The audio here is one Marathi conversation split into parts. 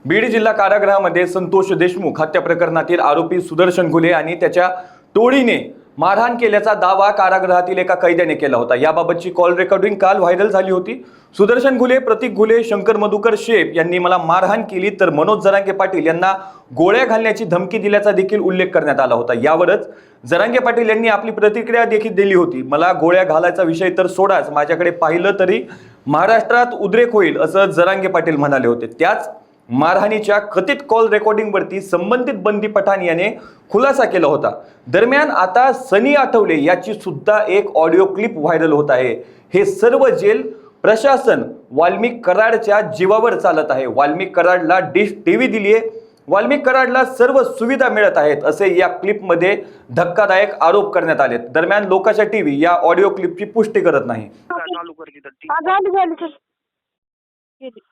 बीड जिल्हा कारागृहामध्ये संतोष देशमुख हत्या प्रकरणातील आरोपी सुदर्शन घुले आणि त्याच्या टोळीने मारहाण केल्याचा दावा कारागृहातील एका कैद्याने केला होता। याबाबतची कॉल रेकॉर्डिंग काल व्हायरल झाली होती। सुदर्शन घुले, प्रतीक घुले, शंकर मधुकर शेख यांनी मला मारहाण केली तर मनोज जरांगे पाटील यांना गोळ्या घालण्याची धमकी दिल्याचा देखील उल्लेख करण्यात आला होता। यावरच जरांगे पाटील यांनी आपली प्रतिक्रिया देखील दिली होती। मला गोळ्या घालायचा विषय तर सोडाच, माझ्याकडे पाहिलं तरी महाराष्ट्रात उद्रेक होईल असं जरांगे पाटील म्हणाले होते। त्याच मारहाणीच्या कथित कॉल रेकॉर्डिंगवरती संबंधित बंदी पठाण याने खुलासा केला होता। दरम्यान आता सनी आठवले याची सुद्धा एक ऑडिओ क्लिप व्हायरल होत आहे। हे सर्व जेल प्रशासन वाल्मिक कराडच्या जीवावर चालत आहे। वाल्मिक कराडला डिश टीव्ही दिलीये, वाल्मिक कराडला सर्व सुविधा मिळत आहेत असे या क्लिपमध्ये धक्कादायक आरोप करण्यात आले। दरम्यान लोकांच्या टीव्ही या ऑडिओ क्लिपची पुष्टी करत नाही। चालू करते तर ती झाली सर.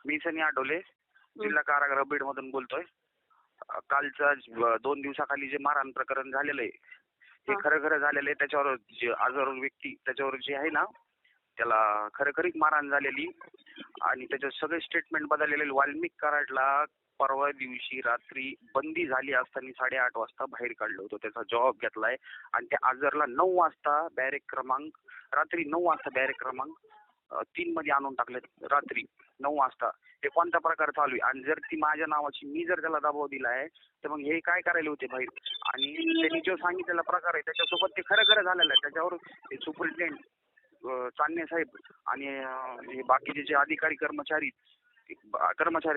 मी सनी आठवले जिल्हा कारागृह बीड मधून बोलतोय. कालचा 2 दिवसाखाली जे मारहाण प्रकरण झालेलं आहे हे खरं झालेलं आहे. त्याच्यावर जे आजारून व्यक्ती त्याच्यावर जे आहे ना त्याला खरखरीत मारहाण झालेली आणि त्याचे सगळे स्टेटमेंट बदललेले. वाल्मिक कराडला परवा दिवशी रात्री बंदी झाली असताना 8:30 वाजता बाहेर काढलं होतं. त्याचा जॉब घेतलाय आणि त्या आजारला 9 वाजता बॅरेक क्रमांक रात्री 9 वाजता बॅरेक क्रमांक 3 मध्ये आणून टाकले. रात्री 9 वाजता हे कोणता प्रकार चालू आहे? आणि जर ती माझ्या नावाची मी जर त्याला दबाव दिला आहे तर मग हे काय करायला होते बाहेर? आणि त्यांनी जो सांगितलेला प्रकार आहे त्याच्यासोबत ते खरं झालेलं आहे. त्याच्यावर सुपरिटेंडेंट चांदणे साहेब आणि हे बाकीचे जे अधिकारी कर्मचारी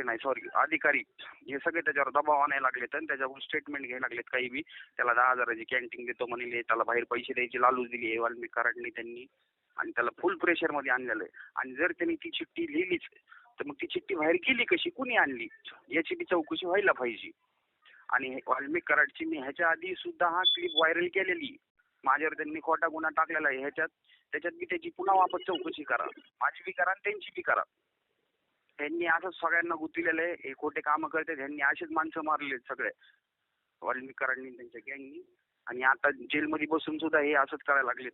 नाही सॉरी अधिकारी हे सगळे त्याच्यावर दबाव आणायला लागलेत आणि त्याच्यावर स्टेटमेंट घ्यायला लागलेत. काही बी त्याला 10,000ची कॅन्टीन देतो म्हणले, त्याला बाहेर पैसे द्यायची लालूच दिली आहे वाल्मिक कराडने त्यांनी आणि त्याला फुल प्रेशर मध्ये आणलेलं आहे. आणि जर त्यांनी ती चिठ्ठी लिहिलीच तर मग ती चिठ्ठी बाहेर गेली कशी, कुणी आणली याची बी चौकशी व्हायला पाहिजे. आणि वाल्मिक कराडची मी ह्याच्या आधी सुद्धा हा क्लिप व्हायरल केलेली, माझ्यावर त्यांनी खोटा गुन्हा टाकलेला आहे. त्याच्यात बी त्याची पुन्हा वापस चौकशी करा, माझी बी करा आणि त्यांची बी करा. त्यांनी असंच सगळ्यांना गुंतलेलं आहे. हे खोटे कामं करते, त्यांनी असेच माणसं मारले सगळे वाल्मिक कराडनी त्यांच्या गँगनी. आणि आता जेलमध्ये बसून सुद्धा हे असंच करायला लागले.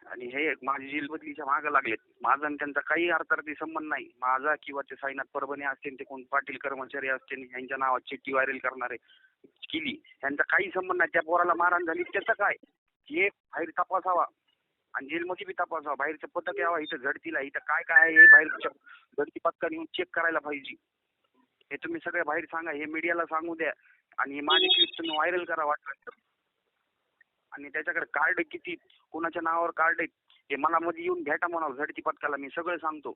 आणि हे माझी जेल बदलीच्या मागं लागलेत. माझा आणि त्यांचा काही अर्थार्थी संबंध नाही. माझा किंवा ते साईनाथ परभणी असतील, ते कोण पाटील कर्मचारी असतील, यांच्या नावात चिठ्ठी व्हायरल करणारे केली, यांचा काही संबंध नाही. त्या पोराला मारहाण झाली त्याचं काय हे बाहेर तपासावा आणि जेलमध्ये बी तपासावा. बाहेरचं पथक यावा इथं झडतीला, इथं काय काय आहे हे बाहेर झडती पथकाने येऊन चेक करायला पाहिजे. हे तुम्ही सगळे बाहेर सांगा, हे मीडियाला सांगू द्या आणि हे माझे क्लिप तुम्ही व्हायरल करा वाटलं. आणि त्याच्याकडे कार्ड किती, कोणाच्या नावावर कार्ड आहेत हे मला मध्ये येऊन भेटा म्हणावं झडती पथकाला, मी सगळं सांगतो.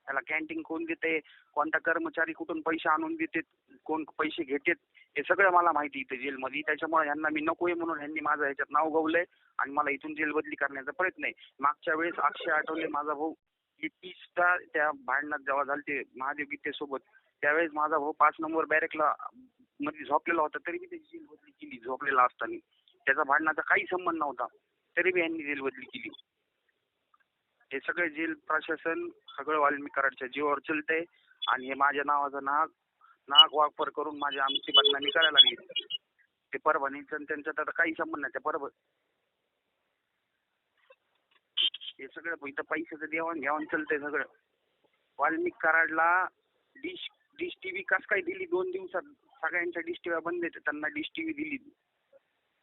त्याला कॅन्टीन कोण देते, कोणता कर्मचारी कुठून पैसे आणून देते, कोण पैसे घेतात हे सगळं मला माहिती इथे जेलमध्ये. त्याच्यामुळे ह्यांना मी नकोय म्हणून ह्यांनी माझं ह्याच्यात नाव गवलंय आणि मला इथून जेल बदली करण्याचा प्रयत्न आहे. मागच्या वेळेस अक्षय आठवले माझा भाऊ ही 30टा त्या भांडणात जेव्हा झालते महादेव गीतेसोबत, त्यावेळेस माझा भाऊ 5 नंबर बॅरेकला मध्ये झोपलेला होता, तरी मी त्याची जेल बदली केली झोपलेला असताना. त्याचा भांडणाचा काही संबंध नव्हता, तरी बी यांनी जेल बदली केली. हे सगळे जेल प्रशासन सगळं वाल्मिक कराडच्या जीवावर चलतंय आणि हे माझ्या नावाचा नाग वापर करून माझ्या आमची बदनामी करायला लागली. ते परभणीचं त्यांचा तर काही संबंध नाही. त्या हे सगळं इथं पैशाचं देवाण चलतंय सगळं. वाल्मिक कराडला डिश टीव्ही कस काय दिली 2 दिवसात? सगळ्यांच्या डिश टीव्ही बंद आहेत, त्यांना डिश टीव्ही दिली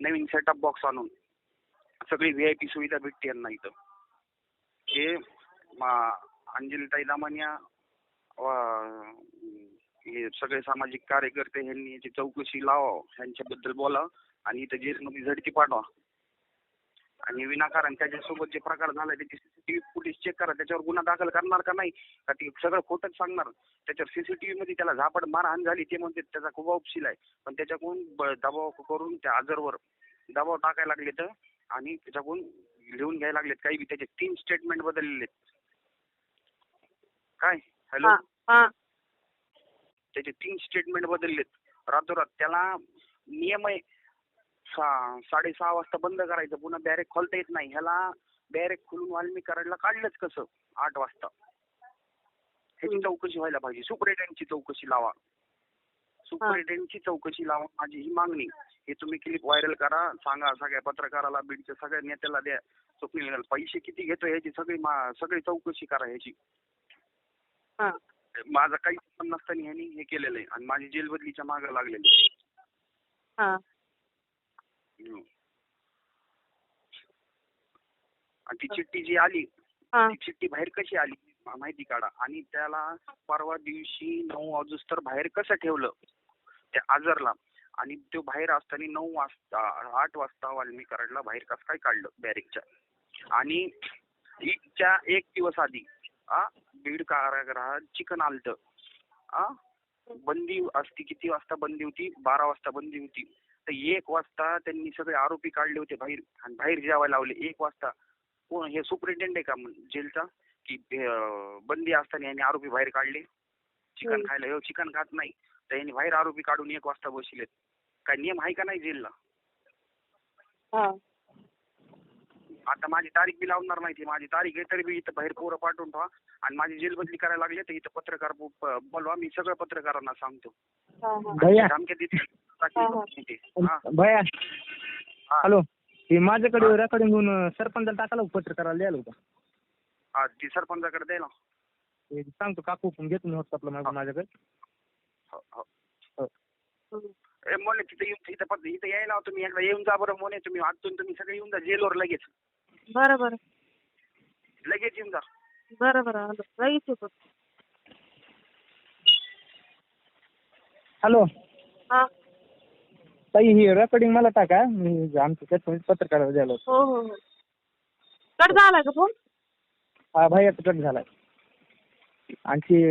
नवीन सेटअप बॉक्स आणून. सगळी VIP सुविधा भेटते यांना इथं. हे अंजलीताई दामानिया हे सगळे सामाजिक कार्यकर्ते ह्यांनी याची चौकशी लावा, ह्यांच्याबद्दल बोला आणि इथं जेलमध्ये झडती पाठवा. आणि विनाकारण त्याच्यासोबत जे प्रकार झाला त्याची CCTV फुटेज चेक करा, त्याच्यावर गुन्हा दाखल करणार का नाही का ते सगळं खोटंच सांगणार? त्याच्यावर CCTV मध्ये त्याला झापड मारहाण झाली ते म्हणते त्याचा खूप उपशील आहे, पण त्याच्याकडून दबाव करून त्या आजारवर दबाव टाकायला लागले तर आणि त्याच्याकडून लिहून घ्यायला लागलेत. काही बी त्याचे 3 स्टेटमेंट बदललेले काय. हॅलो, त्याचे 3 स्टेटमेंट बदललेत रातोरात. त्याला नियम आहे 6:30 वाजता बंद करायचं, पुन्हा बॅरेक खोलता येत नाही. ह्याला बॅरेक खोलून वाल्मिक कराडला काढलंच कसं 8 वाजता? ह्याची चौकशी व्हायला पाहिजे. सुपरिटेंडेंटची चौकशी लावा, सुपरिटेंडेंटची चौकशी लावा, माझी ही मागणी. हे तुम्ही क्लिप व्हायरल करा, सांगा सगळ्या पत्रकाराला, बीडच्या सगळ्या नेत्याला द्या. स्वप्नील पैसे किती घेतो ह्याची सगळी चौकशी करा ह्याची. माझा काही संबंध नसताना ह्यांनी हे केलेलं आहे आणि माझी जेल बदलीच्या मागे लागलेली. हा आणि ती चिठ्ठी जी आली हा ती चिठ्ठी बाहेर कशी आली माहिती काढा. आणि त्याला परवा दिवशी 9 ऑगस्ट तर बाहेर कसं ठेवलं त्या आजरला, आणि तो बाहेर असताना 9 वाजता 8 वाजता वाल्मिक कराडला बाहेर कसं काय काढलं बॅरेकच्या. आणि ईदच्या 1 दिवस आधी बीड कारागृहात चिकन आलतं. बंदी असती किती वाजता बंदी होती? 12 वाजता बंदी होती. तर 1 वाजता त्यांनी सगळे आरोपी काढले होते बाहेर आणि बाहेर जेवायला लावले 1 वाजता. कोण हे सुपरिटेंडेंट आहे का जेलचा की बंदी असताना यांनी आरोपी बाहेर काढले चिकन खायला? हे चिकन खात नाही तर यांनी बाहेर आरोपी काढून 1 वाजता बसलेत. काय नियम आहे का नाही जेलला? हा आता माझी तारीख बी लावणार नाही. माझी तारीख आहे तरी बी इथं बाहेर पोरं पाठवून ठेवा आणि माझी जेल बदली करायला लागले तर इथं पत्रकार बोलवा. मी सगळं पत्रकारांना सांगतो. भैया धमक्या देते. भैया हा. हॅलो, हे माझ्याकडे रेकॉर्डिंग होऊन सरपंचाला टाकायला पत्रकाराला द्यायला होतं. ती सरपंचाकडे द्यायला हे सांगतो काकू पण घेतो मी व्हॉट्सअपला माझ्याकडे. मोने इथं यायला होतो मी एकदा. येऊन जा बरं मोने तुम्ही. आजून तुम्ही सगळे येऊन जा जेलवर लगेच. बरं बरं लगेच येऊन जा. बरं बरं आलो लगेच येतो. हॅलो हा ताई, ही रेकॉर्डिंग मला टाका. मी आमच्या त्याच्यामध्ये पत्रकाराला द्यायला होतं. हो हो हो कट झाला का फोन? हा भैयाचा कट झालाय. आणखी